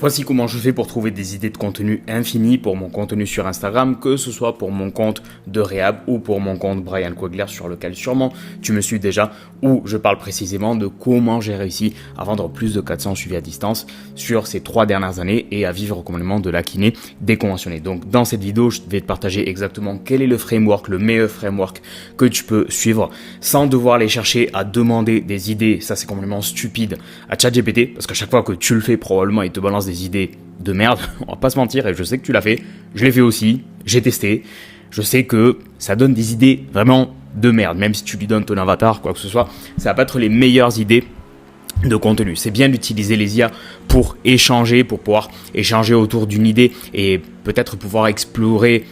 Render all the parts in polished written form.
Voici comment je fais pour trouver des idées de contenu infinies pour mon contenu sur Instagram, que ce soit pour mon compte de Rehab ou pour mon compte Brian Quegler sur lequel sûrement tu me suis déjà, où je parle précisément de comment j'ai réussi à vendre plus de 400 suivis à distance sur ces 3 dernières années et à vivre complètement de la kiné déconventionnée. Donc dans cette vidéo, je vais te partager exactement quel est le framework, le meilleur framework que tu peux suivre sans devoir aller chercher à demander des idées. Ça c'est complètement stupide à ChatGPT parce qu'à chaque fois que tu le fais, probablement il te balance des idées de merde, on va pas se mentir, et je sais que tu l'as fait, je l'ai fait aussi, j'ai testé, je sais que ça donne des idées vraiment de merde, même si tu lui donnes ton avatar, quoi que ce soit, ça va pas être les meilleures idées de contenu. C'est bien d'utiliser les IA pour échanger, pour pouvoir échanger autour d'une idée et peut-être pouvoir explorer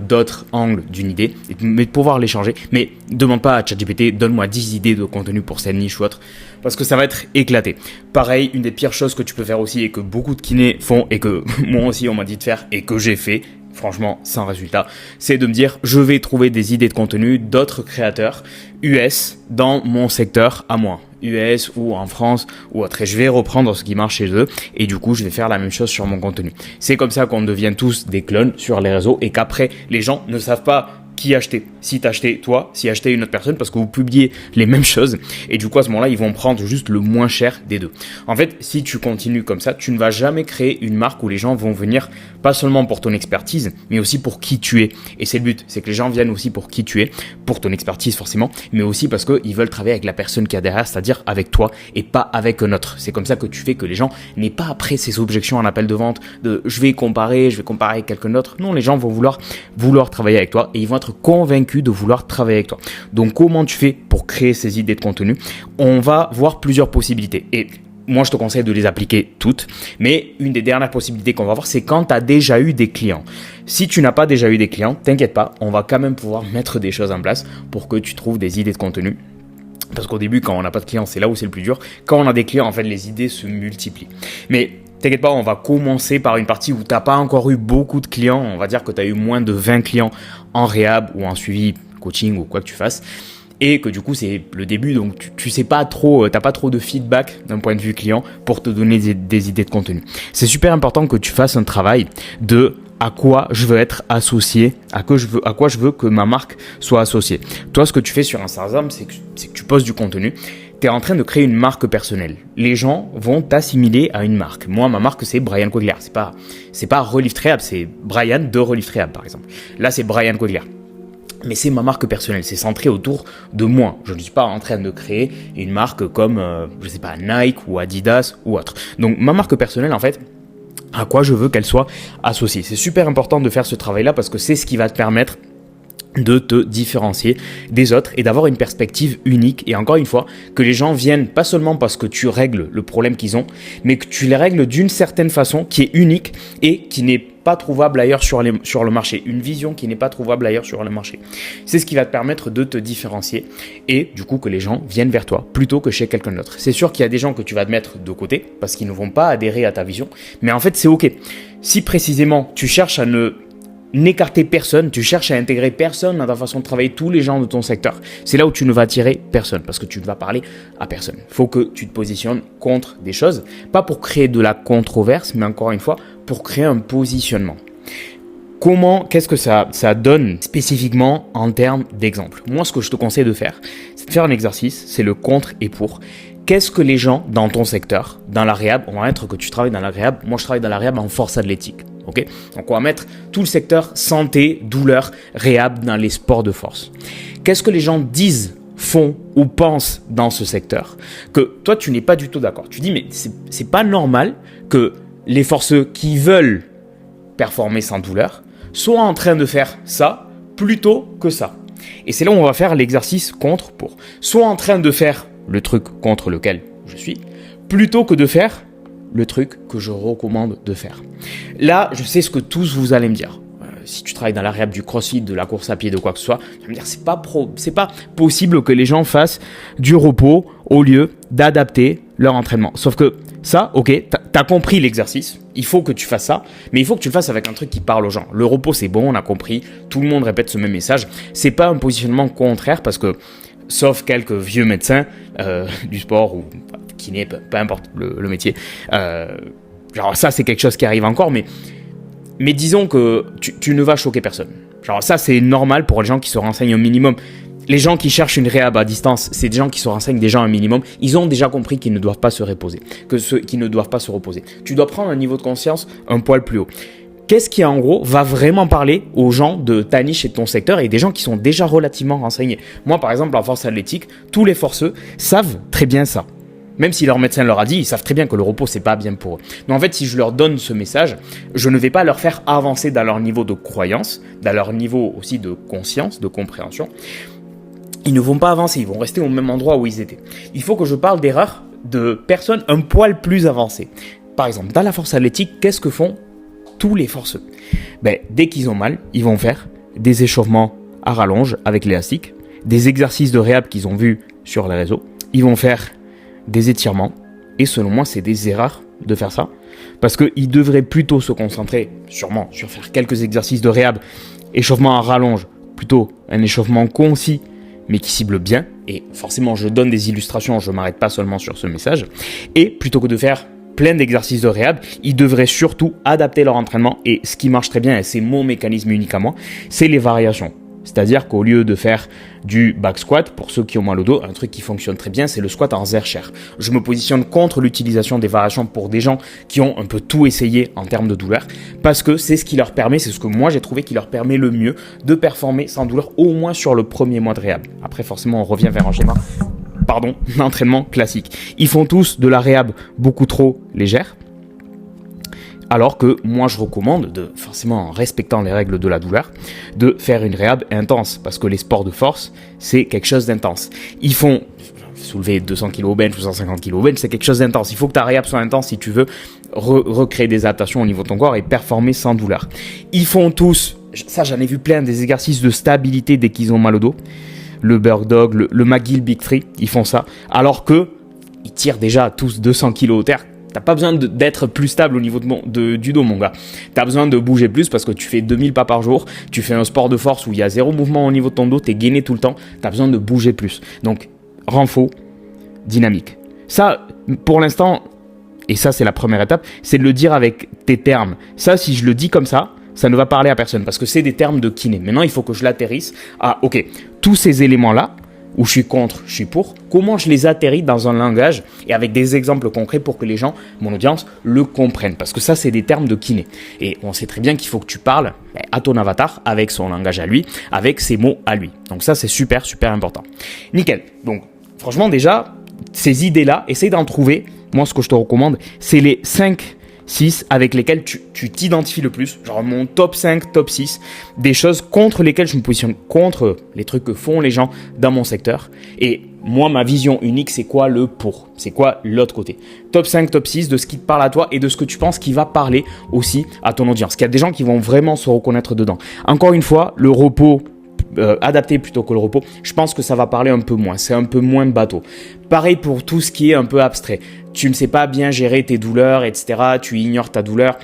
d'autres angles d'une idée, mais pouvoir l'échanger. Mais demande pas à ChatGPT, donne-moi 10 idées de contenu pour cette niche ou autre, parce que ça va être éclaté. Pareil, une des pires choses que tu peux faire aussi et que beaucoup de kinés font et que moi aussi on m'a dit de faire et que j'ai fait, franchement sans résultat, c'est de me dire je vais trouver des idées de contenu d'autres créateurs US dans mon secteur à moi, US ou en France ou autre, et je vais reprendre ce qui marche chez eux et du coup je vais faire la même chose sur mon contenu. C'est comme ça qu'on devient tous des clones sur les réseaux et qu'après les gens ne savent pas qui acheter, si t'as acheté toi, si acheté une autre personne, parce que vous publiez les mêmes choses et du coup à ce moment-là ils vont prendre juste le moins cher des deux. En fait, si tu continues comme ça, tu ne vas jamais créer une marque où les gens vont venir pas seulement pour ton expertise, mais aussi pour qui tu es. Et c'est le but, c'est que les gens viennent aussi pour qui tu es, pour ton expertise forcément, mais aussi parce qu'ils veulent travailler avec la personne qui a derrière, c'est-à-dire avec toi et pas avec un autre. C'est comme ça que tu fais que les gens n'aient pas après ces objections en appel de vente de je vais comparer avec quelqu'un d'autre. Non, les gens vont vouloir travailler avec toi et ils vont être convaincus de vouloir travailler avec toi. Donc comment tu fais pour créer ces idées de contenu? On va voir plusieurs possibilités et moi je te conseille de les appliquer toutes, mais une des dernières possibilités qu'on va voir, c'est quand tu as déjà eu des clients. Si tu n'as pas déjà eu des clients, t'inquiète pas, on va quand même pouvoir mettre des choses en place pour que tu trouves des idées de contenu. Parce qu'au début, quand on n'a pas de clients, c'est là où c'est le plus dur. Quand on a des clients, en fait, les idées se multiplient. Mais t'inquiète pas, on va commencer par une partie où tu n'as pas encore eu beaucoup de clients. On va dire que tu as eu moins de 20 clients en réhab ou en suivi coaching ou quoi que tu fasses. Et que du coup, c'est le début, donc tu sais pas trop, t'as pas trop de feedback d'un point de vue client pour te donner des idées de contenu. C'est super important que tu fasses un travail de à quoi je veux être associé, à quoi je veux que ma marque soit associée. Toi, ce que tu fais sur Instagram, c'est que tu postes du contenu. Tu es en train de créer une marque personnelle. Les gens vont t'assimiler à une marque. Moi, ma marque, c'est Brian Quegler. C'est pas Relift Rehab, c'est Brian de Relift Rehab, par exemple. Là, c'est Brian Quegler. Mais c'est ma marque personnelle, c'est centré autour de moi. Je ne suis pas en train de créer une marque comme, je sais pas, Nike ou Adidas ou autre. Donc, ma marque personnelle, en fait, à quoi je veux qu'elle soit associée. C'est super important de faire ce travail-là parce que c'est ce qui va te permettre de te différencier des autres et d'avoir une perspective unique. Et encore une fois, que les gens viennent pas seulement parce que tu règles le problème qu'ils ont, mais que tu les règles d'une certaine façon qui est unique et qui n'est pas trouvable ailleurs sur le marché. Une vision qui n'est pas trouvable ailleurs sur le marché. C'est ce qui va te permettre de te différencier et du coup que les gens viennent vers toi plutôt que chez quelqu'un d'autre. C'est sûr qu'il y a des gens que tu vas te mettre de côté parce qu'ils ne vont pas adhérer à ta vision, mais en fait c'est ok. Si précisément tu cherches à n'écarter personne, tu cherches à intégrer personne dans ta façon de travailler, tous les gens de ton secteur, c'est là où tu ne vas attirer personne parce que tu ne vas parler à personne. Il faut que tu te positionnes contre des choses, pas pour créer de la controverse, mais encore une fois, pour créer un positionnement. Qu'est-ce que ça donne spécifiquement en termes d'exemple? Moi, ce que je te conseille de faire, c'est de faire un exercice, c'est le contre et pour. Qu'est-ce que les gens dans ton secteur, dans la réhab, on va mettre que tu travailles dans la réhab, moi je travaille dans la réhab en force athlétique. Okay, donc on va mettre tout le secteur santé, douleur, réhab dans les sports de force. Qu'est-ce que les gens disent, font ou pensent dans ce secteur que toi tu n'es pas du tout d'accord? Tu dis mais c'est pas normal que les forceux qui veulent performer sans douleur soient en train de faire ça plutôt que ça. Et c'est là où on va faire l'exercice contre-pour. Soit en train de faire le truc contre lequel je suis plutôt que de faire le truc que je recommande de faire. Là, je sais ce que tous vous allez me dire. Si tu travailles dans la réhab, du crossfit, de la course à pied, de quoi que ce soit, tu vas me dire c'est pas possible que les gens fassent du repos au lieu d'adapter leur entraînement. Sauf que ça, ok, t'as compris l'exercice, il faut que tu fasses ça, mais il faut que tu le fasses avec un truc qui parle aux gens. Le repos c'est bon, on a compris, tout le monde répète ce même message. C'est pas un positionnement contraire parce que, sauf quelques vieux médecins du sport ou kiné, peu importe le métier, Genre ça, c'est quelque chose qui arrive encore, mais disons que tu ne vas choquer personne. Genre ça, c'est normal pour les gens qui se renseignent au minimum. Les gens qui cherchent une réhab à distance, c'est des gens qui se renseignent déjà un minimum. Ils ont déjà compris qu'ils ne doivent pas se reposer, qu'ils ne doivent pas se reposer. Tu dois prendre un niveau de conscience un poil plus haut. Qu'est-ce qui, en gros, va vraiment parler aux gens de ta niche et de ton secteur et des gens qui sont déjà relativement renseignés? Moi, par exemple, en force athlétique, tous les forceux savent très bien ça. Même si leur médecin leur a dit, ils savent très bien que le repos, c'est pas bien pour eux. Mais en fait, si je leur donne ce message, je ne vais pas leur faire avancer dans leur niveau de croyance, dans leur niveau aussi de conscience, de compréhension. Ils ne vont pas avancer, ils vont rester au même endroit où ils étaient. Il faut que je parle d'erreurs de personnes un poil plus avancées. Par exemple, dans la force athlétique, qu'est-ce que font tous les forceux? Dès qu'ils ont mal, ils vont faire des échauffements à rallonge avec l'élastique, des exercices de réhab qu'ils ont vus sur les réseaux. Ils vont faire des étirements. Et selon moi, c'est des erreurs de faire ça. Parce qu'ils devraient plutôt se concentrer, sûrement, sur faire quelques exercices de réhab, échauffement à rallonge, plutôt un échauffement concis, mais qui cible bien. Et forcément, je donne des illustrations, je ne m'arrête pas seulement sur ce message. Et plutôt que de faire plein d'exercices de réhab, ils devraient surtout adapter leur entraînement. Et ce qui marche très bien, et c'est mon mécanisme unique à moi, c'est les variations. C'est-à-dire qu'au lieu de faire du back squat, pour ceux qui ont mal au dos, un truc qui fonctionne très bien, c'est le squat en Zercher. Je me positionne contre l'utilisation des variations pour des gens qui ont un peu tout essayé en termes de douleur, parce que c'est ce qui leur permet, c'est ce que moi j'ai trouvé qui leur permet le mieux de performer sans douleur, au moins sur le premier mois de réhab. Après, forcément, on revient vers un schéma, d'entraînement classique. Ils font tous de la réhab beaucoup trop légère. Alors que moi, je recommande, forcément en respectant les règles de la douleur, de faire une réhab intense. Parce que les sports de force, c'est quelque chose d'intense. Ils font soulever 200 kg au bench ou 150 kg au bench, c'est quelque chose d'intense. Il faut que ta réhab soit intense si tu veux recréer des adaptations au niveau de ton corps et performer sans douleur. Ils font tous, ça j'en ai vu plein, des exercices de stabilité dès qu'ils ont mal au dos. Le Bird Dog, le McGill Big Three, ils font ça. Alors que ils tirent déjà tous 200 kg au terre. T'as pas besoin d'être plus stable au niveau du dos, mon gars. T'as besoin de bouger plus parce que tu fais 2000 pas par jour. Tu fais un sport de force où il y a zéro mouvement au niveau de ton dos. T'es gainé tout le temps. T'as besoin de bouger plus. Donc, renfort, dynamique. Ça, pour l'instant, et ça, c'est la première étape, c'est de le dire avec tes termes. Ça, si je le dis comme ça ne va parler à personne parce que c'est des termes de kiné. Maintenant, il faut que je l'atterrisse à, ok, tous ces éléments-là, où je suis contre, je suis pour, comment je les atterris dans un langage et avec des exemples concrets pour que les gens, mon audience, le comprennent. Parce que ça, c'est des termes de kiné. Et on sait très bien qu'il faut que tu parles à ton avatar avec son langage à lui, avec ses mots à lui. Donc ça, c'est super, super important. Nickel. Donc, franchement, déjà, ces idées-là, essaye d'en trouver. Moi, ce que je te recommande, c'est les 5 6 avec lesquels tu t'identifies le plus, genre mon top 5, top 6, des choses contre lesquelles je me positionne, contre les trucs que font les gens dans mon secteur. Et moi, ma vision unique, c'est quoi le pour? C'est quoi l'autre côté? Top 5, top 6 de ce qui te parle à toi et de ce que tu penses qui va parler aussi à ton audience. Qu'il y a des gens qui vont vraiment se reconnaître dedans. Encore une fois, le repos, adapté plutôt que le repos, je pense que ça va parler un peu moins, c'est un peu moins bateau. Pareil pour tout ce qui est un peu abstrait. Tu ne sais pas bien gérer tes douleurs, etc. Tu ignores ta douleur.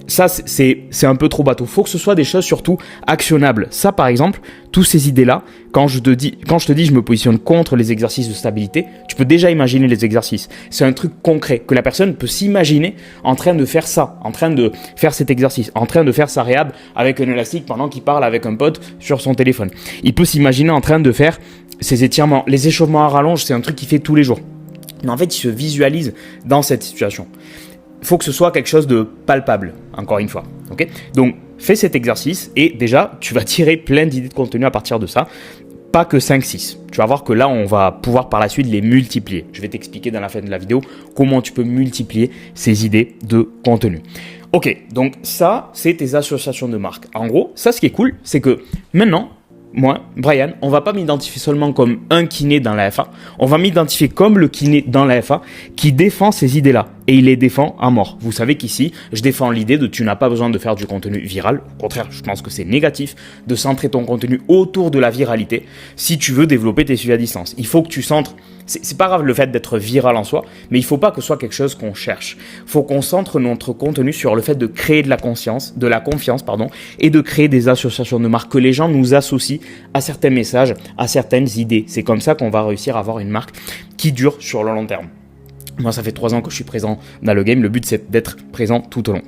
Ça, c'est un peu trop bateau. Il faut que ce soit des choses surtout actionnables. Ça, par exemple, toutes ces idées-là, quand je te dis je me positionne contre les exercices de stabilité, tu peux déjà imaginer les exercices. C'est un truc concret que la personne peut s'imaginer en train de faire ça, en train de faire cet exercice, en train de faire sa réhab avec un élastique pendant qu'il parle avec un pote sur son téléphone. Il peut s'imaginer en train de faire ses étirements. Les échauffements à rallonge, c'est un truc qu'il fait tous les jours. Mais en fait, il se visualise dans cette situation. Il faut que ce soit quelque chose de palpable, encore une fois. Okay, donc, fais cet exercice et déjà, tu vas tirer plein d'idées de contenu à partir de ça. Pas que 5-6. Tu vas voir que là, on va pouvoir par la suite les multiplier. Je vais t'expliquer dans la fin de la vidéo comment tu peux multiplier ces idées de contenu. Ok, donc ça, c'est tes associations de marque. En gros, ça, ce qui est cool, c'est que maintenant, moi, Brian, on va pas m'identifier seulement comme un kiné dans la FA, on va m'identifier comme le kiné dans la FA qui défend ces idées-là. Et il les défend à mort. Vous savez qu'ici, je défends l'idée de tu n'as pas besoin de faire du contenu viral. Au contraire, je pense que c'est négatif de centrer ton contenu autour de la viralité si tu veux développer tes suivis à distance. Il faut que tu centres, c'est pas grave le fait d'être viral en soi, mais il faut pas que ce soit quelque chose qu'on cherche. Il faut qu'on centre notre contenu sur le fait de créer de la confiance, et de créer des associations de marque, que les gens nous associent à certains messages, à certaines idées. C'est comme ça qu'on va réussir à avoir une marque qui dure sur le long terme. Moi, ça fait 3 ans que je suis présent dans le game. Le but, c'est d'être présent tout au long.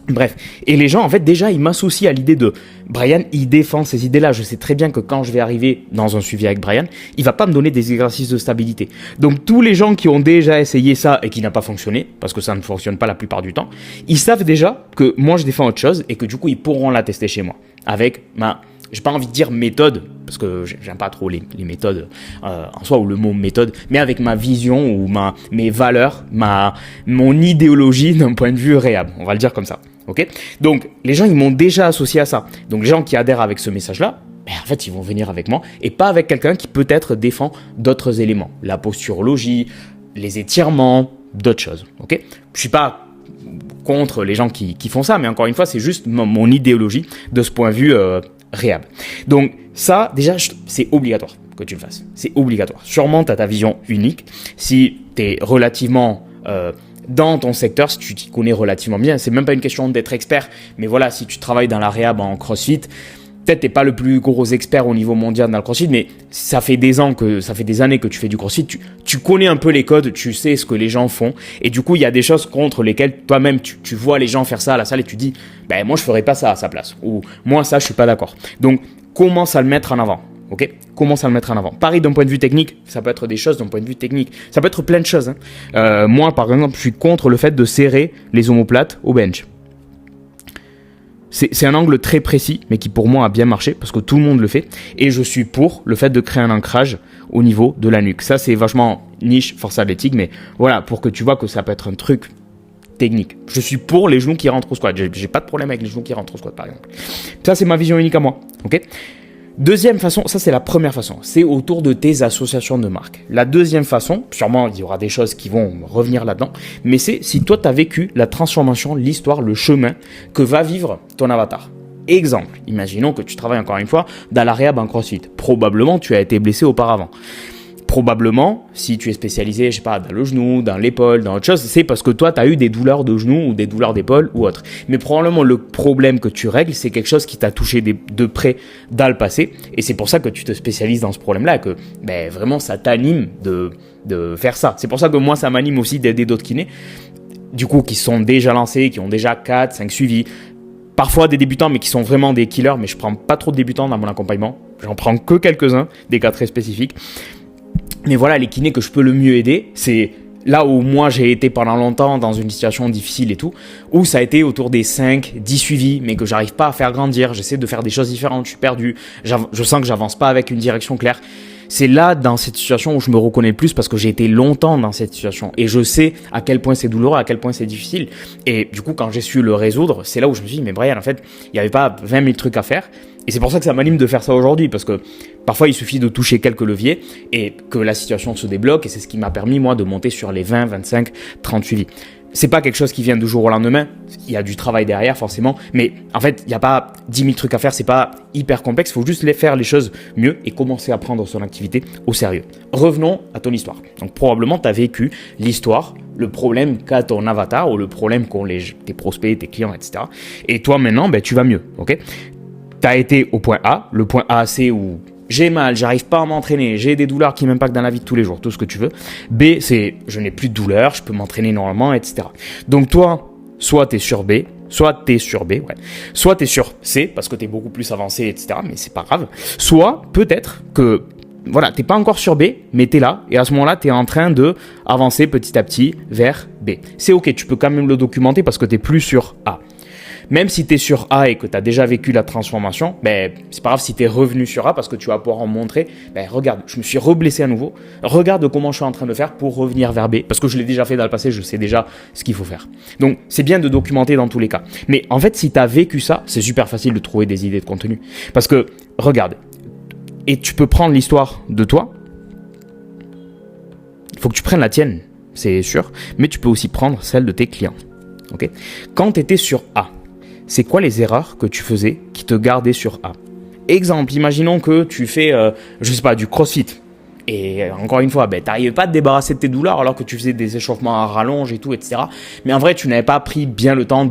Bref, et les gens, en fait, déjà, ils m'associent à l'idée de Brian, il défend ces idées-là. Je sais très bien que quand je vais arriver dans un suivi avec Brian, il va pas me donner des exercices de stabilité. Donc, tous les gens qui ont déjà essayé ça et qui n'a pas fonctionné, parce que ça ne fonctionne pas la plupart du temps, ils savent déjà que moi, je défends autre chose et que du coup, ils pourront la tester chez moi. Avec ma, j'ai pas envie de dire méthode, parce que j'aime pas trop les méthodes en soi, ou le mot méthode, mais avec ma vision ou mes valeurs, mon idéologie d'un point de vue réhab. On va le dire comme ça. Ok, donc les gens ils m'ont déjà associé à ça. Donc les gens qui adhèrent avec ce message-là, en fait ils vont venir avec moi et pas avec quelqu'un qui peut-être défend d'autres éléments, la posturologie, les étirements, d'autres choses. Ok, je suis pas contre les gens qui font ça, mais encore une fois c'est juste mon idéologie de ce point de vue réhab. Donc ça déjà c'est obligatoire que tu le fasses, c'est obligatoire. Sûrement tu as ta vision unique. Si tu es relativement dans ton secteur, si tu t'y connais relativement bien, c'est même pas une question d'être expert, mais voilà, si tu travailles dans la réhab en CrossFit, peut-être t'es pas le plus gros expert au niveau mondial dans le CrossFit, mais ça fait des années que tu fais du CrossFit, tu connais un peu les codes, tu sais ce que les gens font, et du coup il y a des choses contre lesquelles toi-même tu vois les gens faire ça à la salle et tu dis, moi je ferais pas ça à sa place, ou moi ça je suis pas d'accord. Donc commence à le mettre en avant. Ok, commence à le mettre en avant. Pareil d'un point de vue technique, ça peut être des choses d'un point de vue technique. Ça peut être plein de choses. Moi, par exemple, je suis contre le fait de serrer les omoplates au bench. C'est un angle très précis, mais qui pour moi a bien marché parce que tout le monde le fait. Et je suis pour le fait de créer un ancrage au niveau de la nuque. Ça, c'est vachement niche, force athlétique, mais voilà, pour que tu vois que ça peut être un truc technique. Je suis pour les genoux qui rentrent au squat. J'ai pas de problème avec les genoux qui rentrent au squat, par exemple. Ça, c'est ma vision unique à moi. Ok. Deuxième façon, ça c'est la première façon, c'est autour de tes associations de marques. La deuxième façon, sûrement il y aura des choses qui vont revenir là-dedans, mais c'est si toi tu as vécu la transformation, l'histoire, le chemin que va vivre ton avatar. Exemple, imaginons que tu travailles encore une fois dans la réhab en CrossFit. Probablement tu as été blessé auparavant. Probablement, si tu es spécialisé, je sais pas, dans le genou, dans l'épaule, dans autre chose, c'est parce que toi, tu as eu des douleurs de genou ou des douleurs d'épaule ou autre. Mais probablement, le problème que tu règles, c'est quelque chose qui t'a touché de près dans le passé. Et c'est pour ça que tu te spécialises dans ce problème-là, que vraiment, ça t'anime de faire ça. C'est pour ça que moi, ça m'anime aussi d'aider d'autres kinés, du coup, qui sont déjà lancés, qui ont déjà 4, 5 suivis. Parfois des débutants, mais qui sont vraiment des killers. Mais je prends pas trop de débutants dans mon accompagnement. J'en prends que quelques-uns, des cas très spécifiques. Mais voilà, les kinés que je peux le mieux aider, c'est là où moi j'ai été pendant longtemps dans une situation difficile et tout, où ça a été autour des 5, 10 suivis, mais que j'arrive pas à faire grandir, j'essaie de faire des choses différentes, je suis perdu, je sens que j'avance pas avec une direction claire. C'est là, dans cette situation, où je me reconnais le plus parce que j'ai été longtemps dans cette situation et je sais à quel point c'est douloureux, à quel point c'est difficile. Et du coup, quand j'ai su le résoudre, c'est là où je me suis dit, mais Brian, en fait, il n'y avait pas 20 000 trucs à faire. Et c'est pour ça que ça m'anime de faire ça aujourd'hui, parce que parfois il suffit de toucher quelques leviers et que la situation se débloque, et c'est ce qui m'a permis moi de monter sur les 20, 25, 30 suivis. C'est pas quelque chose qui vient du jour au lendemain, il y a du travail derrière forcément, mais en fait il n'y a pas 10 000 trucs à faire, c'est pas hyper complexe, il faut juste faire les choses mieux et commencer à prendre son activité au sérieux. Revenons à ton histoire. Donc probablement tu as vécu l'histoire, le problème qu'a ton avatar ou le problème qu'ont tes prospects, tes clients, etc. Et toi maintenant, tu vas mieux, ok ? Tu as été au point A, le point A c'est où j'ai mal, j'arrive pas à m'entraîner, j'ai des douleurs qui m'impactent dans la vie de tous les jours, tout ce que tu veux. B, c'est je n'ai plus de douleurs, je peux m'entraîner normalement, etc. Donc toi, soit tu es sur B, soit tu es sur B, soit tu es sur C, parce que tu es beaucoup plus avancé, etc. Mais c'est pas grave. Soit peut-être que voilà, t'es pas encore sur B, mais tu es là, et à ce moment-là, tu es en train de avancer petit à petit vers B. C'est ok, tu peux quand même le documenter parce que tu n'es plus sur A. Même si tu es sur A et que tu as déjà vécu la transformation, c'est pas grave si tu es revenu sur A parce que tu vas pouvoir en montrer. Regarde, je me suis reblessé à nouveau. Regarde comment je suis en train de faire pour revenir vers B. Parce que je l'ai déjà fait dans le passé, je sais déjà ce qu'il faut faire. Donc, c'est bien de documenter dans tous les cas. Mais en fait, si tu as vécu ça, c'est super facile de trouver des idées de contenu. Parce que, regarde, et tu peux prendre l'histoire de toi. Il faut que tu prennes la tienne, c'est sûr. Mais tu peux aussi prendre celle de tes clients. Okay ? Quand tu étais sur A, c'est quoi les erreurs que tu faisais qui te gardaient sur A ? Exemple, imaginons que tu fais, du CrossFit. Et encore une fois, t'arrivais pas à te débarrasser de tes douleurs alors que tu faisais des échauffements à rallonge et tout, etc. Mais en vrai, tu n'avais pas pris bien le temps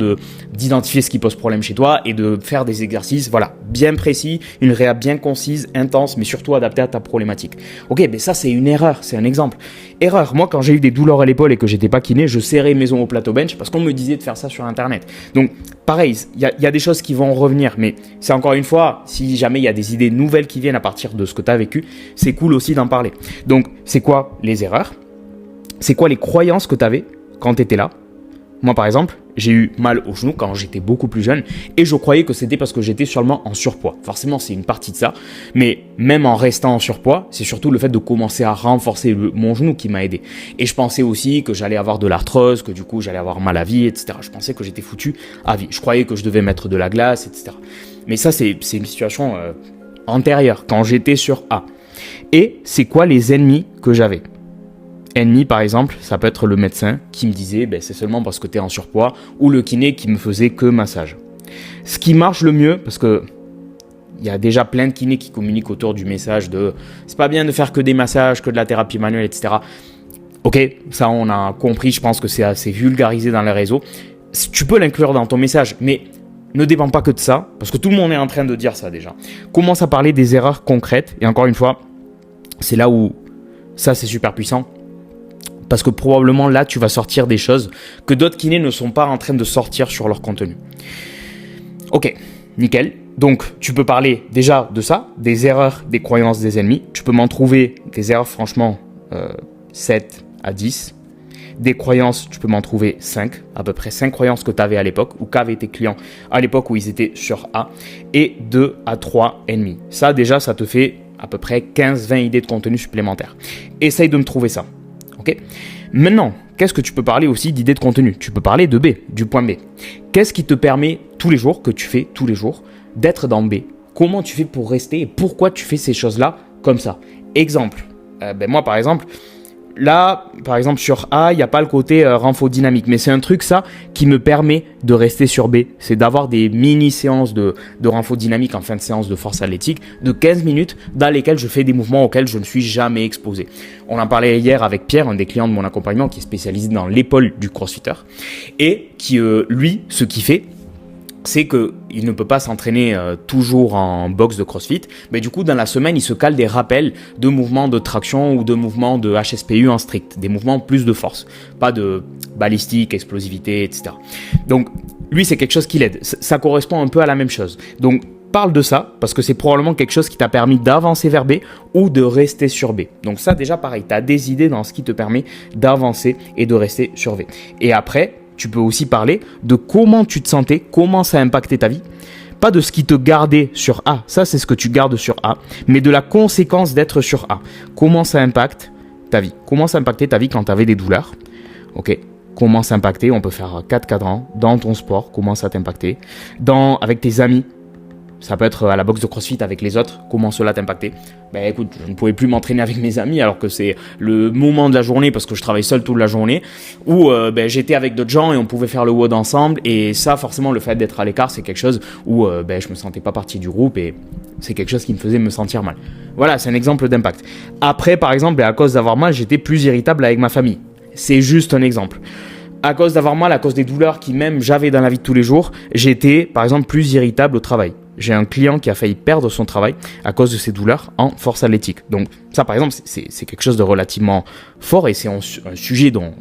d'identifier ce qui pose problème chez toi et de faire des exercices, voilà, bien précis, une réhab bien concise, intense, mais surtout adaptée à ta problématique. Ok, ça c'est une erreur, c'est un exemple. Erreur, moi quand j'ai eu des douleurs à l'épaule et que j'étais pas kiné, je serrais mes os au plateau bench parce qu'on me disait de faire ça sur internet. Donc pareil, il y a des choses qui vont revenir, mais c'est encore une fois, si jamais il y a des idées nouvelles qui viennent à partir de ce que tu as vécu, c'est cool aussi d'en parler. Donc c'est quoi les erreurs? C'est quoi les croyances que tu avais quand tu étais là? Moi par exemple, j'ai eu mal au genou quand j'étais beaucoup plus jeune et je croyais que c'était parce que j'étais seulement en surpoids. Forcément, c'est une partie de ça, mais même en restant en surpoids, c'est surtout le fait de commencer à renforcer mon genou qui m'a aidé. Et je pensais aussi que j'allais avoir de l'arthrose, que du coup j'allais avoir mal à vie, etc. Je pensais que j'étais foutu à vie. Je croyais que je devais mettre de la glace, etc. Mais ça, c'est une situation antérieure, quand j'étais sur A. Et c'est quoi les ennemis que j'avais? Ennemi, par exemple, ça peut être le médecin qui me disait c'est seulement parce que tu es en surpoids, ou le kiné qui me faisait que massage. Ce qui marche le mieux, parce que il y a déjà plein de kinés qui communiquent autour du message de c'est pas bien de faire que des massages, que de la thérapie manuelle, etc. Ok, ça on a compris, je pense que c'est assez vulgarisé dans les réseaux. Tu peux l'inclure dans ton message, mais ne dépend pas que de ça, parce que tout le monde est en train de dire ça déjà. Commence à parler des erreurs concrètes, et encore une fois, c'est là où ça c'est super puissant. Parce que probablement là, tu vas sortir des choses que d'autres kinés ne sont pas en train de sortir sur leur contenu. Ok, nickel. Donc, tu peux parler déjà de ça, des erreurs, des croyances des ennemis. Tu peux m'en trouver des erreurs, franchement, 7 à 10. Des croyances, tu peux m'en trouver 5, à peu près 5 croyances que tu avais à l'époque ou qu'avaient tes clients à l'époque où ils étaient sur A. Et 2 à 3 ennemis. Ça, déjà, ça te fait à peu près 15-20 idées de contenu supplémentaires. Essaye de me trouver ça. Okay. Maintenant, qu'est-ce que tu peux parler aussi d'idées de contenu? Tu peux parler de B, du point B. Qu'est-ce qui te permet tous les jours, que tu fais tous les jours, d'être dans B? Comment tu fais pour rester et pourquoi tu fais ces choses-là comme ça? Exemple, moi par exemple, là, par exemple sur A, il n'y a pas le côté renfo dynamique, mais c'est un truc ça qui me permet de rester sur B. C'est d'avoir des mini-séances de renfo dynamique en fin de séance de force athlétique de 15 minutes dans lesquelles je fais des mouvements auxquels je ne suis jamais exposé. On en parlait hier avec Pierre, un des clients de mon accompagnement qui est spécialisé dans l'épaule du crossfitter et qui, lui, ce qu'il fait, c'est qu'il ne peut pas s'entraîner toujours en boxe de CrossFit. Mais du coup, dans la semaine, il se cale des rappels de mouvements de traction ou de mouvements de HSPU en strict. Des mouvements plus de force, pas de balistique, explosivité, etc. Donc, lui, c'est quelque chose qui l'aide. Ça correspond un peu à la même chose. Donc, parle de ça parce que c'est probablement quelque chose qui t'a permis d'avancer vers B ou de rester sur B. Donc ça, déjà, pareil, tu as des idées dans ce qui te permet d'avancer et de rester sur B. Et après, tu peux aussi parler de comment tu te sentais, comment ça a impacté ta vie. Pas de ce qui te gardait sur A, ça c'est ce que tu gardes sur A, mais de la conséquence d'être sur A. Comment ça impacte ta vie? Comment ça impactait ta vie quand tu avais des douleurs? Ok. Comment ça impactait? On peut faire 4 cadrans dans ton sport. Comment ça t'impactait? Avec tes amis. Ça peut être à la boxe de CrossFit avec les autres. Comment cela t'impactait? Écoute, je ne pouvais plus m'entraîner avec mes amis alors que c'est le moment de la journée parce que je travaille seul toute la journée. Ou j'étais avec d'autres gens et on pouvait faire le WOD ensemble. Et ça, forcément, le fait d'être à l'écart, c'est quelque chose où je me sentais pas partie du groupe et c'est quelque chose qui me faisait me sentir mal. Voilà, c'est un exemple d'impact. Après, par exemple, à cause d'avoir mal, j'étais plus irritable avec ma famille. C'est juste un exemple. À cause d'avoir mal, à cause des douleurs qui même j'avais dans la vie de tous les jours, j'étais, par exemple, plus irritable au travail. J'ai un client qui a failli perdre son travail à cause de ses douleurs en force athlétique. Donc ça, par exemple, c'est quelque chose de relativement fort et c'est un sujet dont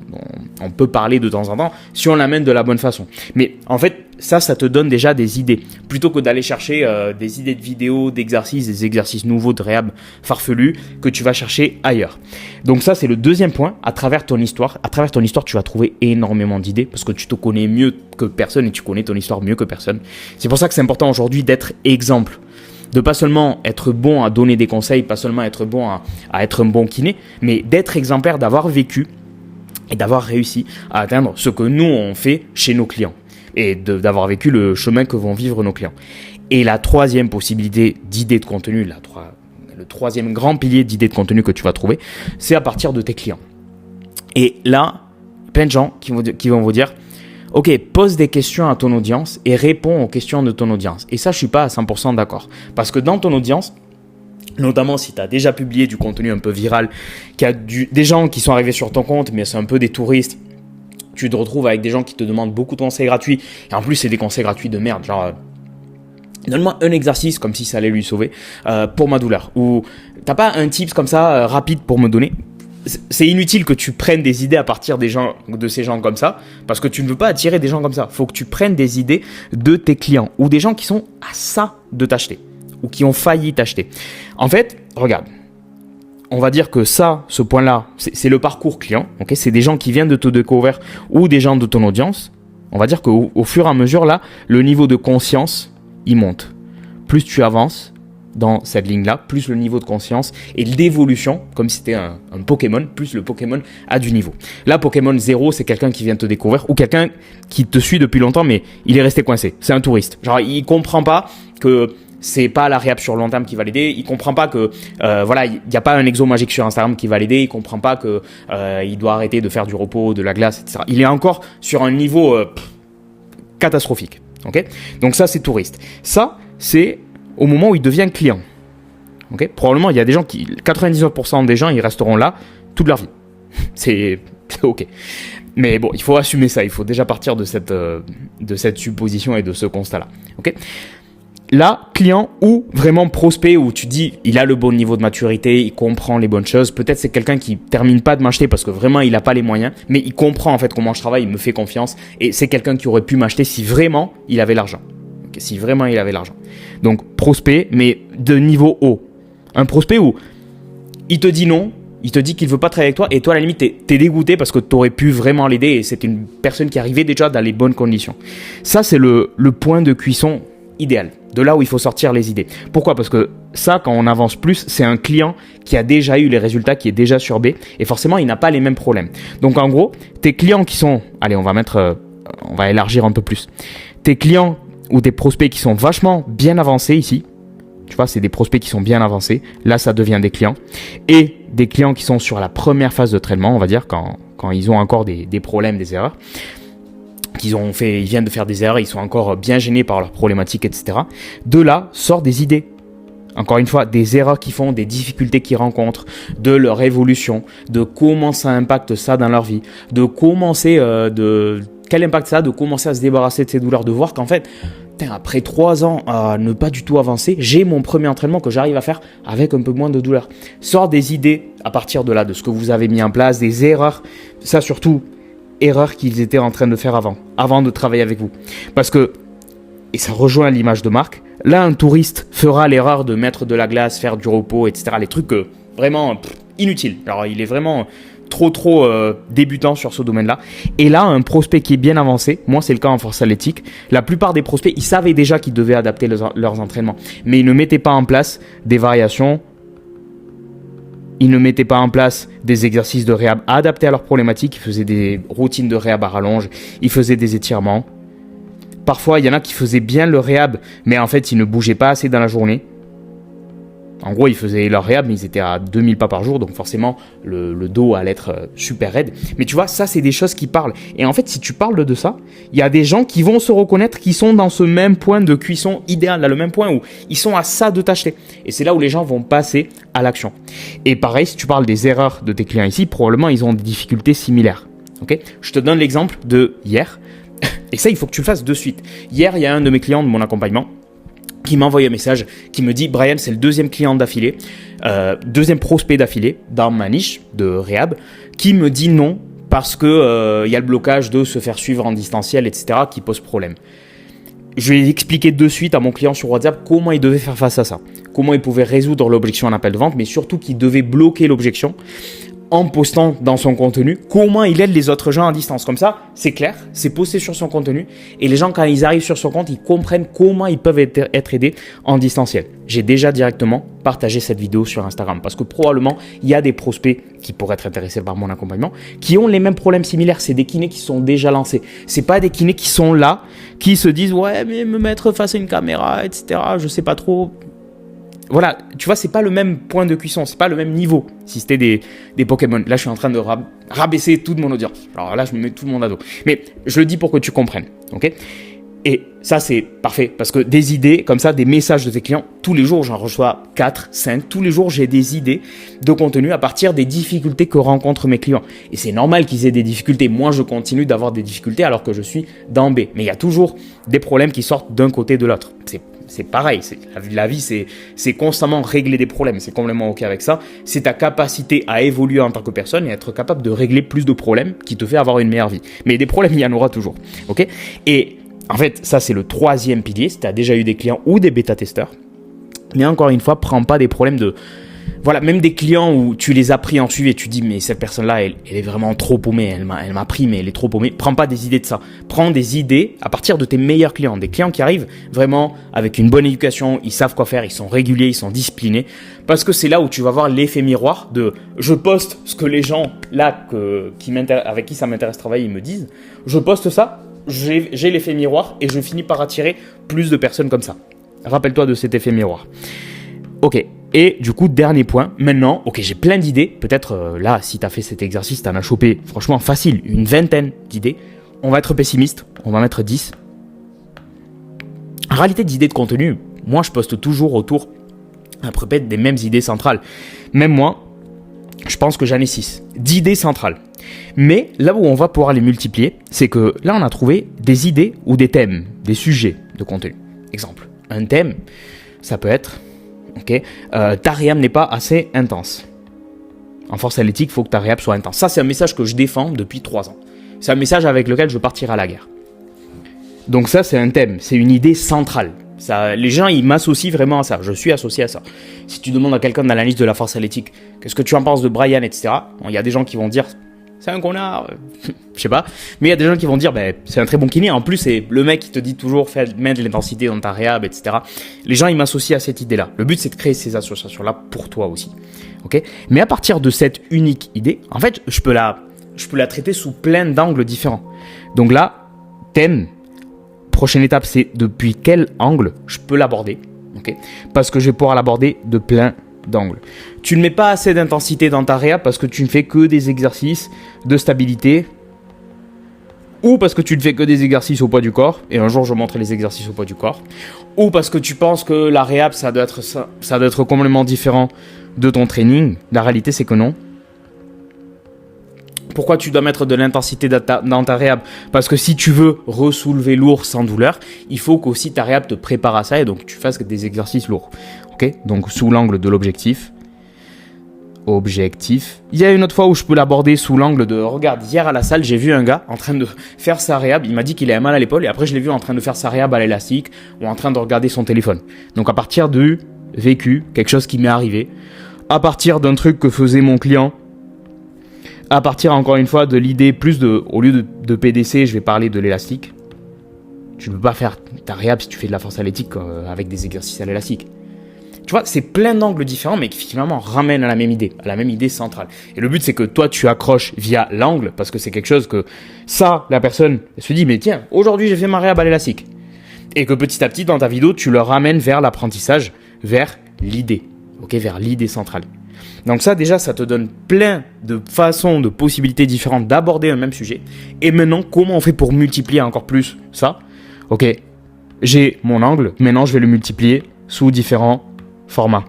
on peut parler de temps en temps si on l'amène de la bonne façon. Mais en fait, ça te donne déjà des idées. Plutôt que d'aller chercher des idées de vidéos, d'exercices, des exercices nouveaux de réhab farfelus que tu vas chercher ailleurs. Donc ça, c'est le deuxième point. À travers ton histoire, tu vas trouver énormément d'idées parce que tu te connais mieux que personne et tu connais ton histoire mieux que personne. C'est pour ça que c'est important aujourd'hui d'être exemple. De pas seulement être bon à donner des conseils, pas seulement être bon à être un bon kiné, mais d'être exemplaire, d'avoir vécu et d'avoir réussi à atteindre ce que nous on fait chez nos clients et d'avoir vécu le chemin que vont vivre nos clients. Et la troisième possibilité d'idées de contenu, le troisième grand pilier d'idées de contenu que tu vas trouver, c'est à partir de tes clients. Et là, plein de gens qui vont vous dire ok, pose des questions à ton audience et réponds aux questions de ton audience. Et ça, je ne suis pas à 100% d'accord. Parce que dans ton audience, Notamment si tu as déjà publié du contenu un peu viral, qu'il y a des gens qui sont arrivés sur ton compte, mais c'est un peu des touristes. Tu te retrouves avec des gens qui te demandent beaucoup de conseils gratuits. Et en plus, c'est des conseils gratuits de merde. Genre, donne-moi un exercice comme si ça allait lui sauver pour ma douleur. Ou t'as pas un tips comme ça rapide pour me donner. C'est inutile que tu prennes des idées à partir de ces gens comme ça, parce que tu ne veux pas attirer des gens comme ça. Il faut que tu prennes des idées de tes clients ou des gens qui sont à ça de t'acheter ou qui ont failli t'acheter. En fait, regarde, on va dire que ce point-là, c'est le parcours client. Okay, c'est des gens qui viennent de te découvrir ou des gens de ton audience. On va dire qu'au fur et à mesure, là, le niveau de conscience, il monte. Plus tu avances dans cette ligne-là, plus le niveau de conscience et d'évolution, comme si c'était un Pokémon, plus le Pokémon a du niveau. Là, Pokémon 0, c'est quelqu'un qui vient te découvrir ou quelqu'un qui te suit depuis longtemps, mais il est resté coincé. C'est un touriste. Genre, il comprend pas que c'est pas la réhab sur long terme qui va l'aider. Il comprend pas que il n'y a pas un exo magique sur Instagram qui va l'aider. Il comprend pas que il doit arrêter de faire du repos, de la glace, etc. Il est encore sur un niveau catastrophique. Okay, donc ça, c'est touriste. Ça, c'est au moment où il devient client. Okay, probablement, il y a des gens 99% des gens, ils resteront là toute leur vie. C'est ok. Mais bon, il faut assumer ça. Il faut déjà partir de cette supposition et de ce constat-là. Ok. Là, client ou vraiment prospect où tu dis il a le bon niveau de maturité, il comprend les bonnes choses. Peut-être c'est quelqu'un qui termine pas de m'acheter parce que vraiment il n'a pas les moyens, mais il comprend en fait comment je travaille, il me fait confiance et c'est quelqu'un qui aurait pu m'acheter si vraiment il avait l'argent. Okay, si vraiment il avait l'argent. Donc prospect, mais de niveau haut. Un prospect où il te dit non, il te dit qu'il veut pas travailler avec toi et toi à la limite t'es dégoûté parce que tu aurais pu vraiment l'aider et c'était une personne qui arrivait déjà dans les bonnes conditions. Ça c'est le point de cuisson idéal, de là où il faut sortir les idées. Pourquoi ? Parce que ça, quand on avance plus, c'est un client qui a déjà eu les résultats, qui est déjà sur B, et forcément, il n'a pas les mêmes problèmes. Donc, en gros, tes clients qui sont... Allez, on va élargir un peu plus. Tes clients ou tes prospects qui sont vachement bien avancés ici, tu vois, c'est des prospects qui sont bien avancés, là, ça devient des clients, et des clients qui sont sur la première phase de traitement, on va dire, quand ils ont encore des problèmes, des erreurs, ils viennent de faire des erreurs, ils sont encore bien gênés par leurs problématiques, etc. De là, sortent des idées. Encore une fois, des erreurs qu'ils font, des difficultés qu'ils rencontrent, de leur évolution, de comment ça impacte ça dans leur vie, de commencer, quel impact ça a de commencer à se débarrasser de ces douleurs, de voir qu'en fait, après 3 ans à ne pas du tout avancer, j'ai mon premier entraînement que j'arrive à faire avec un peu moins de douleur. Sort des idées à partir de là, de ce que vous avez mis en place, des erreurs, ça surtout, erreurs qu'ils étaient en train de faire avant de travailler avec vous. Parce que, et ça rejoint l'image de marque, là un touriste fera l'erreur de mettre de la glace, faire du repos, etc. Les trucs vraiment inutiles. Alors il est vraiment trop débutant sur ce domaine-là. Et là, un prospect qui est bien avancé, moi c'est le cas en force athlétique, la plupart des prospects, ils savaient déjà qu'ils devaient adapter leurs entraînements. Mais ils ne mettaient pas en place des variations. Ils ne mettaient pas en place des exercices de réhab adaptés à leurs problématiques. Ils faisaient des routines de réhab à rallonge. Ils faisaient des étirements. Parfois, il y en a qui faisaient bien le réhab, mais en fait, ils ne bougeaient pas assez dans la journée. En gros, ils faisaient leur réhab, mais ils étaient à 2000 pas par jour. Donc forcément, le dos allait être super raide. Mais tu vois, ça, c'est des choses qui parlent. Et en fait, si tu parles de ça, il y a des gens qui vont se reconnaître, qui sont dans ce même point de cuisson idéal, là, le même point où ils sont à ça de t'acheter. Et c'est là où les gens vont passer à l'action. Et pareil, si tu parles des erreurs de tes clients ici, probablement, ils ont des difficultés similaires. Okay ? Je te donne l'exemple de hier. Et ça, il faut que tu le fasses de suite. Hier, il y a un de mes clients de mon accompagnement qui m'a envoyé un message, qui me dit « Brian, c'est le deuxième client d'affilée, deuxième prospect d'affilée dans ma niche de réhab, qui me dit non parce que y a le blocage de se faire suivre en distanciel, etc. qui pose problème. » Je vais expliquer de suite à mon client sur WhatsApp comment il devait faire face à ça, comment il pouvait résoudre l'objection en appel de vente, mais surtout qu'il devait bloquer l'objection en postant dans son contenu comment il aide les autres gens à distance. Comme ça, c'est clair, c'est posté sur son contenu et les gens, quand ils arrivent sur son compte, ils comprennent comment ils peuvent être aidés en distanciel. J'ai déjà directement partagé cette vidéo sur Instagram parce que probablement, il y a des prospects qui pourraient être intéressés par mon accompagnement qui ont les mêmes problèmes similaires. C'est des kinés qui sont déjà lancés. C'est pas des kinés qui sont là, qui se disent « Ouais, mais me mettre face à une caméra, etc. Je sais pas trop. » Voilà, tu vois, c'est pas le même point de cuisson, c'est pas le même niveau si c'était des Pokémon. Là, je suis en train de rabaisser toute mon audience. Alors là, je me mets tout le monde à dos. Mais je le dis pour que tu comprennes, ok ? Et ça, c'est parfait parce que des idées comme ça, des messages de tes clients, tous les jours, j'en reçois 4, 5. Tous les jours, j'ai des idées de contenu à partir des difficultés que rencontrent mes clients. Et c'est normal qu'ils aient des difficultés. Moi, je continue d'avoir des difficultés alors que je suis dans B. Mais il y a toujours des problèmes qui sortent d'un côté et de l'autre. C'est pareil. La vie, c'est constamment régler des problèmes. C'est complètement OK avec ça. C'est ta capacité à évoluer en tant que personne et être capable de régler plus de problèmes qui te fait avoir une meilleure vie. Mais des problèmes, il y en aura toujours. OK ? Et en fait, ça, c'est le troisième pilier. Si tu as déjà eu des clients ou des bêta-testeurs. Mais encore une fois, prends pas des problèmes de... Voilà, même des clients où tu les as pris en suivi et tu dis mais cette personne-là, elle est vraiment trop paumée. Elle m'a pris, mais elle est trop paumée. Prends pas des idées de ça. Prends des idées à partir de tes meilleurs clients. Des clients qui arrivent vraiment avec une bonne éducation. Ils savent quoi faire. Ils sont réguliers. Ils sont disciplinés. Parce que c'est là où tu vas voir l'effet miroir de je poste ce que les gens là avec qui ça m'intéresse travailler, ils me disent. Je poste ça. J'ai l'effet miroir et je finis par attirer plus de personnes comme ça. Rappelle-toi de cet effet miroir. Ok. Et du coup, dernier point. Maintenant, ok, j'ai plein d'idées. Peut-être là, si tu as fait cet exercice, tu en as chopé franchement facile, une vingtaine d'idées. On va être pessimiste. On va mettre 10. En réalité, d'idées de contenu, moi, je poste toujours autour à peu près des mêmes idées centrales. Même moi, je pense que j'en ai 6. D'idées centrales. Mais là où on va pouvoir les multiplier, c'est que là, on a trouvé des idées ou des thèmes, des sujets de contenu. Exemple, un thème, ça peut être, ta réhab n'est pas assez intense. En force athlétique, il faut que ta réhab soit intense. Ça, c'est un message que je défends depuis 3 ans. C'est un message avec lequel je partirai à la guerre. Donc ça, c'est un thème, c'est une idée centrale. Ça, les gens, ils m'associent vraiment à ça. Je suis associé à ça. Si tu demandes à quelqu'un dans la liste de la force athlétique, qu'est-ce que tu en penses de Brian, etc. Bon, il y a des gens qui vont dire, c'est un connard, je sais pas. Mais il y a des gens qui vont dire, c'est un très bon kiné. En plus, c'est le mec qui te dit toujours, mets de l'intensité dans ta réhab, etc. Les gens, ils m'associent à cette idée-là. Le but, c'est de créer ces associations-là pour toi aussi. Ok ? Mais à partir de cette unique idée, en fait, je peux la traiter sous plein d'angles différents. Donc là, thème. Prochaine étape, c'est depuis quel angle je peux l'aborder, parce que je vais pouvoir l'aborder de plein d'angles. Tu ne mets pas assez d'intensité dans ta réhab parce que tu ne fais que des exercices de stabilité ou parce que tu ne fais que des exercices au poids du corps, et un jour je montrerai les exercices au poids du corps, ou parce que tu penses que la réhab, ça doit être complètement différent de ton training. La réalité, c'est que non. Pourquoi tu dois mettre de l'intensité dans ta réhab ? Parce que si tu veux ressoulever lourd sans douleur, il faut qu'aussi ta réhab te prépare à ça et donc tu fasses des exercices lourds. Donc sous l'angle de l'objectif. Il y a une autre fois où je peux l'aborder sous l'angle de, regarde, hier à la salle, j'ai vu un gars en train de faire sa réhab. Il m'a dit qu'il avait mal à l'épaule et après je l'ai vu en train de faire sa réhab à l'élastique ou en train de regarder son téléphone. Donc à partir du vécu, quelque chose qui m'est arrivé, à partir d'un truc que faisait mon client, à partir encore une fois de l'idée au lieu de PDC, je vais parler de l'élastique. Tu ne peux pas faire ta réhab si tu fais de la force athlétique avec des exercices à l'élastique. Tu vois, c'est plein d'angles différents mais qui finalement ramènent à la même idée centrale. Et le but, c'est que toi, tu accroches via l'angle parce que c'est quelque chose que ça, la personne elle se dit, mais tiens, aujourd'hui, j'ai fait ma réhab à l'élastique. Et que petit à petit, dans ta vidéo, tu le ramènes vers l'apprentissage, vers l'idée, vers l'idée centrale. Donc ça, déjà, ça te donne plein de façons, de possibilités différentes d'aborder un même sujet. Et maintenant, comment on fait pour multiplier encore plus ça ? J'ai mon angle, maintenant je vais le multiplier sous différents formats.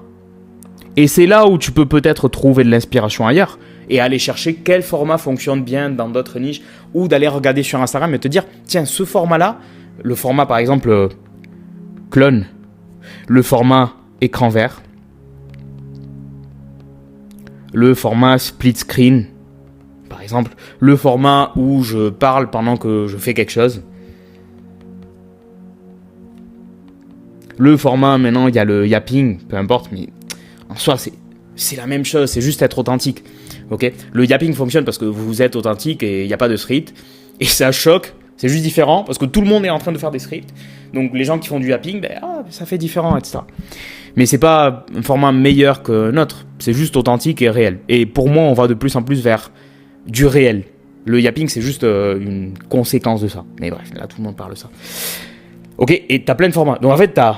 Et c'est là où tu peux peut-être trouver de l'inspiration ailleurs et aller chercher quel format fonctionne bien dans d'autres niches ou d'aller regarder sur Instagram et te dire, tiens, ce format-là, le format par exemple clone, le format écran vert, le format split screen, par exemple, le format où je parle pendant que je fais quelque chose. Le format, maintenant, il y a le yapping, peu importe, mais en soi, c'est la même chose, c'est juste être authentique. Le yapping fonctionne parce que vous êtes authentique et il n'y a pas de script. Et ça choque, c'est juste différent parce que tout le monde est en train de faire des scripts. Donc les gens qui font du yapping, ça fait différent, etc. Mais c'est pas un format meilleur que notre, c'est juste authentique et réel. Et pour moi, on va de plus en plus vers du réel. Le yapping, c'est juste une conséquence de ça. Mais bref, là, tout le monde parle de ça. Et t'as plein de formats. Donc en fait, t'as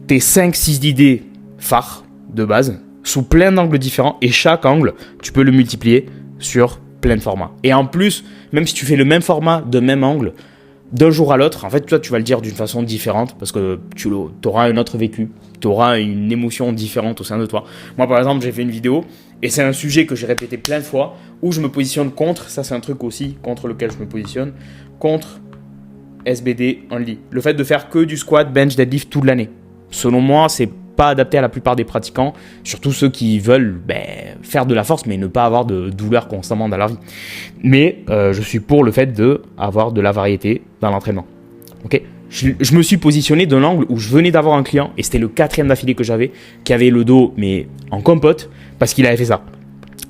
tes 5-6 idées phares de base, sous plein d'angles différents, et chaque angle, tu peux le multiplier sur plein de formats. Et en plus, même si tu fais le même format de même angle, d'un jour à l'autre, en fait, toi, tu vas le dire d'une façon différente parce que tu auras un autre vécu, tu auras une émotion différente au sein de toi. Moi, par exemple, j'ai fait une vidéo et c'est un sujet que j'ai répété plein de fois où je me positionne contre, ça c'est un truc aussi contre lequel je me positionne, contre SBD only. Le fait de faire que du squat, bench, deadlift toute l'année. Selon moi, c'est pas adapté à la plupart des pratiquants, surtout ceux qui veulent faire de la force mais ne pas avoir de douleur constamment dans leur vie. Mais je suis pour le fait d'avoir de la variété dans l'entraînement. Ok, je me suis positionné d'un angle où je venais d'avoir un client, et c'était le 4e d'affilée que j'avais, qui avait le dos mais en compote parce qu'il avait fait ça.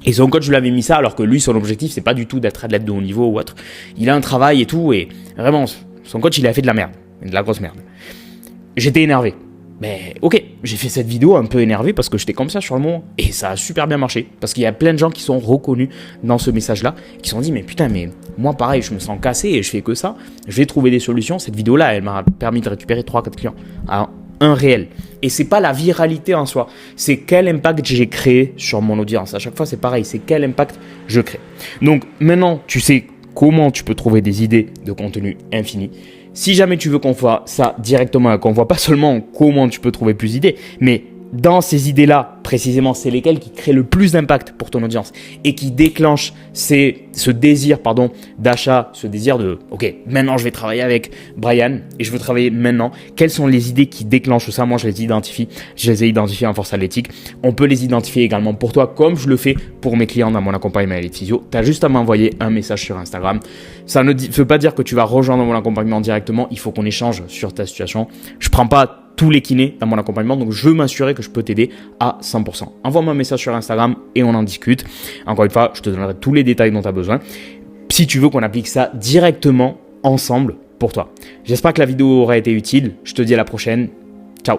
Et son coach lui avait mis ça alors que lui, son objectif, c'est pas du tout d'être athlète de haut niveau ou autre. Il a un travail et tout, et vraiment, son coach, il a fait de la merde, de la grosse merde. J'étais énervé. Mais ok, j'ai fait cette vidéo un peu énervé parce que j'étais comme ça sur le moment et ça a super bien marché parce qu'il y a plein de gens qui sont reconnus dans ce message-là, qui se sont dit mais putain, mais moi pareil, je me sens cassé et je fais que ça, je vais trouver des solutions. Cette vidéo-là, elle m'a permis de récupérer 3-4 clients à un réel. Et c'est pas la viralité en soi, c'est quel impact j'ai créé sur mon audience. À chaque fois, c'est pareil, c'est quel impact je crée. Donc maintenant, tu sais comment tu peux trouver des idées de contenu infini. Si jamais tu veux qu'on voit ça directement, qu'on voit pas seulement comment tu peux trouver plus d'idées, mais dans ces idées-là, précisément, c'est lesquelles qui créent le plus d'impact pour ton audience et qui déclenchent ce désir d'achat, ce désir de « Ok, maintenant je vais travailler avec Brian et je veux travailler maintenant ». Quelles sont les idées qui déclenchent ça? Moi, je les identifie. Je les ai identifiées en force athlétique. On peut les identifier également pour toi, comme je le fais pour mes clients dans mon accompagnement Elite Physio. Tu as juste à m'envoyer un message sur Instagram. Ça ne veut pas dire que tu vas rejoindre mon accompagnement directement. Il faut qu'on échange sur ta situation. Je prends pas tous les kinés dans mon accompagnement, donc je veux m'assurer que je peux t'aider à 100%. Envoie-moi un message sur Instagram et on en discute. Encore une fois, je te donnerai tous les détails dont tu as besoin si tu veux qu'on applique ça directement ensemble pour toi. J'espère que la vidéo aura été utile. Je te dis à la prochaine. Ciao.